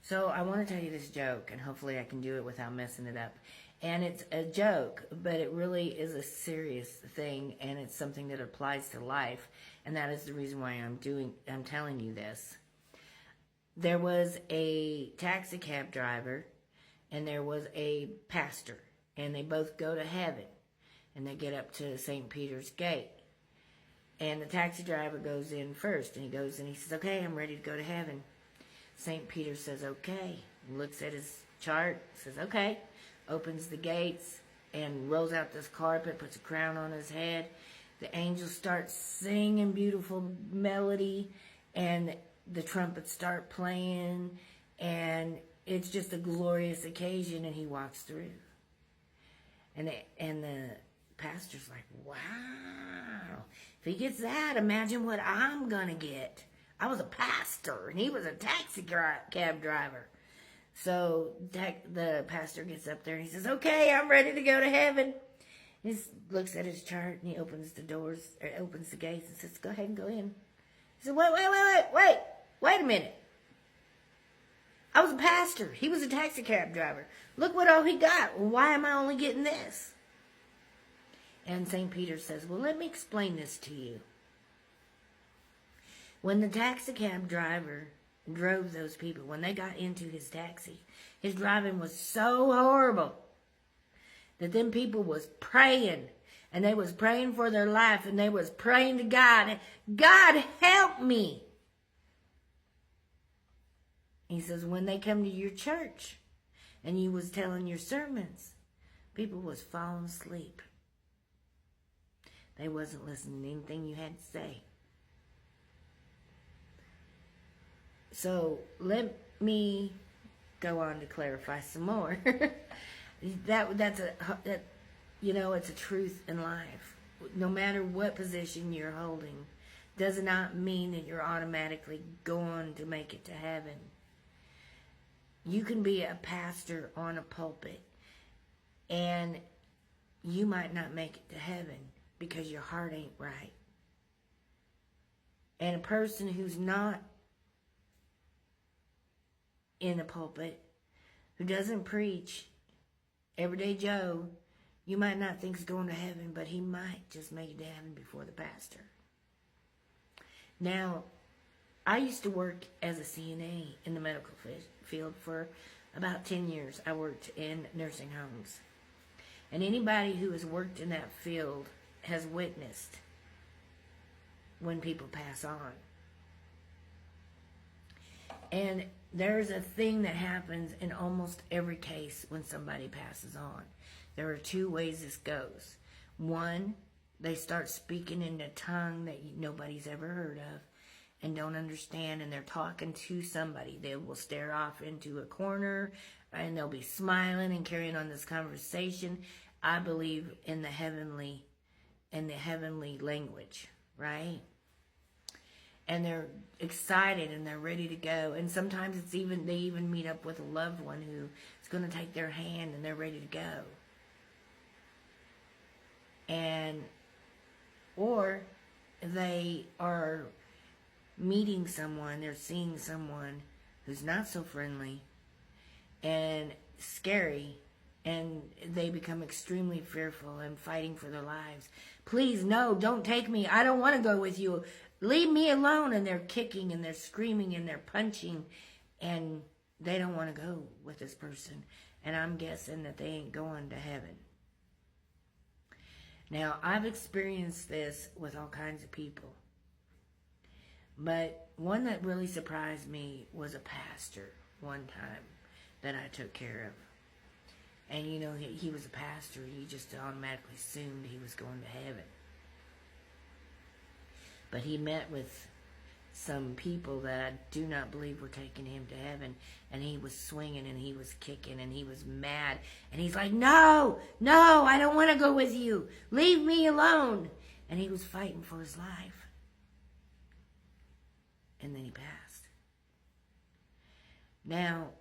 So I want to tell you this joke, and hopefully I can do it without messing it up. And it's a joke, but it really is a serious thing, and it's something that applies to life. And that is the reason why I'm telling you this. There was a taxi cab driver, and there was a pastor, and they both go to heaven, and they get up to St. Peter's Gate. And the taxi driver goes in first, and he goes and he says, "Okay, I'm ready to go to heaven." St. Peter says, "Okay." He looks at his chart, says, "Okay." Opens the gates and rolls out this carpet, puts a crown on his head. The angels start singing beautiful melody, and the trumpets start playing, and it's just a glorious occasion, and he walks through. And the pastor's like, "Wow, if he gets that, imagine what I'm going to get. I was a pastor, and he was a taxi cab driver." So the pastor gets up there, and he says, "Okay, I'm ready to go to heaven." He looks at his chart, and he opens the doors, or opens the gates, and says, "Go ahead and go in." He said, Wait a minute. I was a pastor. He was a taxi cab driver. Look what all he got. Well, why am I only getting this?" And St. Peter says, "Well, let me explain this to you. When the taxi cab driver drove those people, when they got into his taxi, his driving was so horrible that them people was praying, and they was praying for their life, and they was praying to God, "God, help me." He says, when they come to your church and you was telling your sermons, people was falling asleep. They wasn't listening to anything you had to say. So let me go on to clarify some more. It's a truth in life. No matter what position you're holding, does not mean that you're automatically going to make it to heaven. You can be a pastor on a pulpit, and you might not make it to heaven because your heart ain't right. And a person who's not in a pulpit, who doesn't preach, everyday Joe, you might not think is going to heaven, but he might just make it to heaven before the pastor. Now, I used to work as a CNA in the medical field for about 10 years. I worked in nursing homes. And anybody who has worked in that field has witnessed when people pass on. And there's a thing that happens in almost every case when somebody passes on. There are two ways this goes. One, they start speaking in a tongue that nobody's ever heard of and don't understand, and they're talking to somebody. They will stare off into a corner, and they'll be smiling and carrying on this conversation. I believe in the heavenly language, right? And they're excited and they're ready to go. And sometimes they even meet up with a loved one who is going to take their hand, and they're ready to go. Or they are meeting someone, they're seeing someone who's not so friendly and scary, and they become extremely fearful and fighting for their lives. "Please, no, don't take me. I don't want to go with you. Leave me alone." And they're kicking and they're screaming and they're punching, and they don't want to go with this person. And I'm guessing that they ain't going to heaven. Now, I've experienced this with all kinds of people. But one that really surprised me was a pastor one time that I took care of. And he was a pastor. You just automatically assumed he was going to heaven. But he met with some people that I do not believe were taking him to heaven. And he was swinging and he was kicking and he was mad. And he's like, no, I don't want to go with you. Leave me alone. And he was fighting for his life. And then he passed. Now,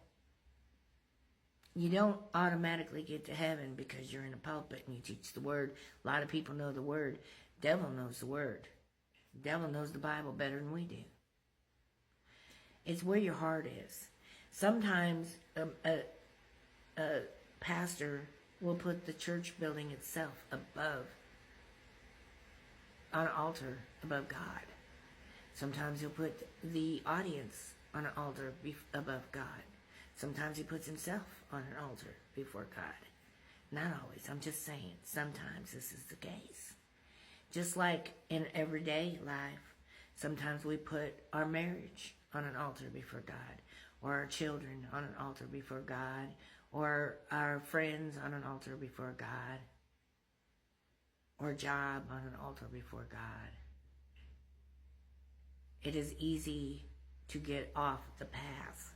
you don't automatically get to heaven because you're in a pulpit and you teach the word. A lot of people know the word. Devil knows the word. The devil knows the Bible better than we do. It's where your heart is. Sometimes a pastor will put the church building itself above, on an altar above God. Sometimes he'll put the audience on an altar above God. Sometimes he puts himself on an altar before God. Not always. I'm just saying, sometimes this is the case. Just like in everyday life, sometimes we put our marriage on an altar before God, or our children on an altar before God, or our friends on an altar before God, or a job on an altar before God. It is easy to get off the path.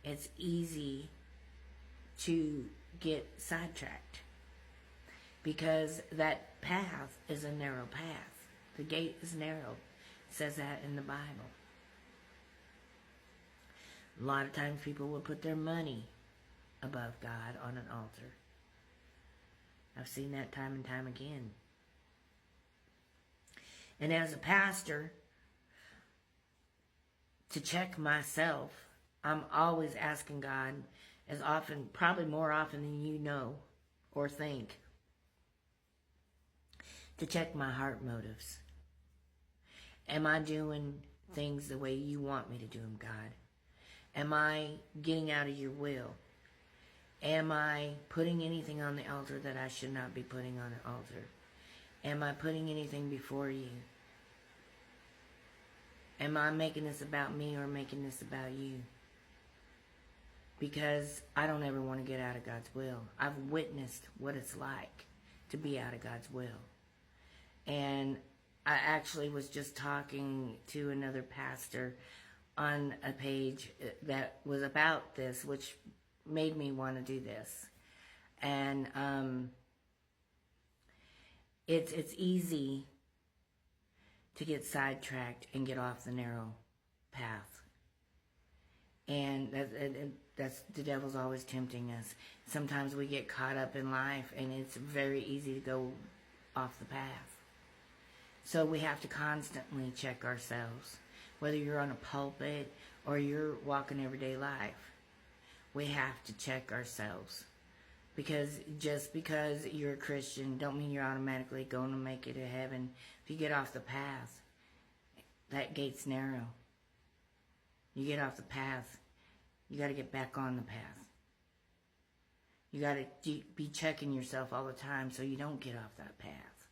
It's easy to get sidetracked because that path is a narrow path. The gate is narrow. It says that in the Bible. A lot of times people will put their money above God on an altar. I've seen that time and time again. And as a pastor, to check myself, I'm always asking God, as often, probably more often than you know or think, to check my heart motives. Am I doing things the way you want me to do them, God? Am I getting out of your will? Am I putting anything on the altar that I should not be putting on an altar? Am I putting anything before you? Am I making this about me or making this about you? Because I don't ever want to get out of God's will. I've witnessed what it's like to be out of God's will. And I actually was just talking to another pastor on a page that was about this, which made me want to do this. And it's easy to get sidetracked and get off the narrow path. And that's the devil's always tempting us. Sometimes we get caught up in life and it's very easy to go off the path. So we have to constantly check ourselves. Whether you're on a pulpit or you're walking everyday life, we have to check ourselves. Because just because you're a Christian don't mean you're automatically going to make it to heaven. If you get off the path, that gate's narrow. You get off the path, you got to get back on the path. You got to be checking yourself all the time so you don't get off that path.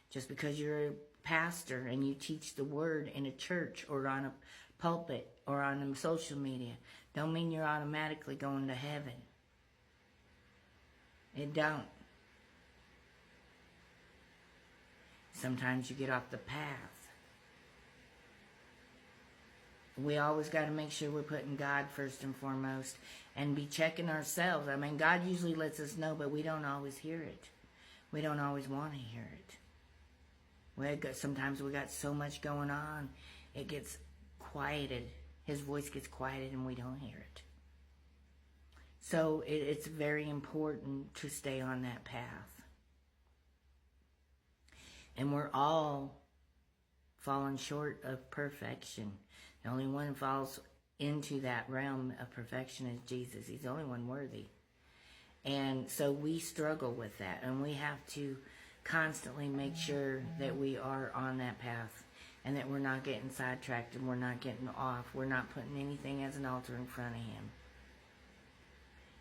Just because you're a pastor and you teach the word in a church or on a pulpit or on social media don't mean you're automatically going to heaven. It don't. Sometimes you get off the path. We always got to make sure we're putting God first and foremost and be checking ourselves. I mean, God usually lets us know, but we don't always hear it. We don't always want to hear it. Sometimes we got so much going on, it gets quieted. His voice gets quieted and we don't hear it. So it's very important to stay on that path. And we're all falling short of perfection. The only one who falls into that realm of perfection is Jesus. He's the only one worthy. And so we struggle with that. And we have to constantly make sure that we are on that path and that we're not getting sidetracked and we're not getting off. We're not putting anything as an altar in front of him.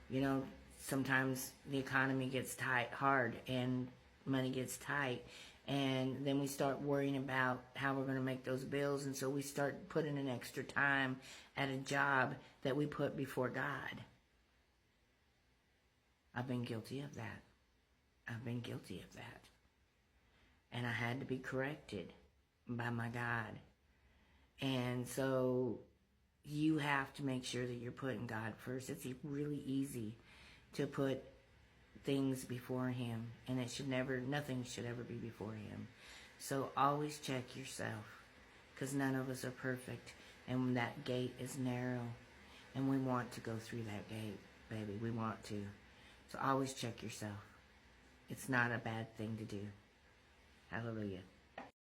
You know, sometimes the economy gets hard and money gets tight, and then we start worrying about how we're going to make those bills, and so we start putting in extra time at a job that we put before God. I've been guilty of that. I've been guilty of that. And I had to be corrected by my God. And so you have to make sure that you're putting God first. It's really easy to put things before him, and nothing should ever be before him. So always check yourself, because none of us are perfect, and that gate is narrow, and we want to go through that gate, baby. We want to. So always check yourself. It's not a bad thing to do. Hallelujah.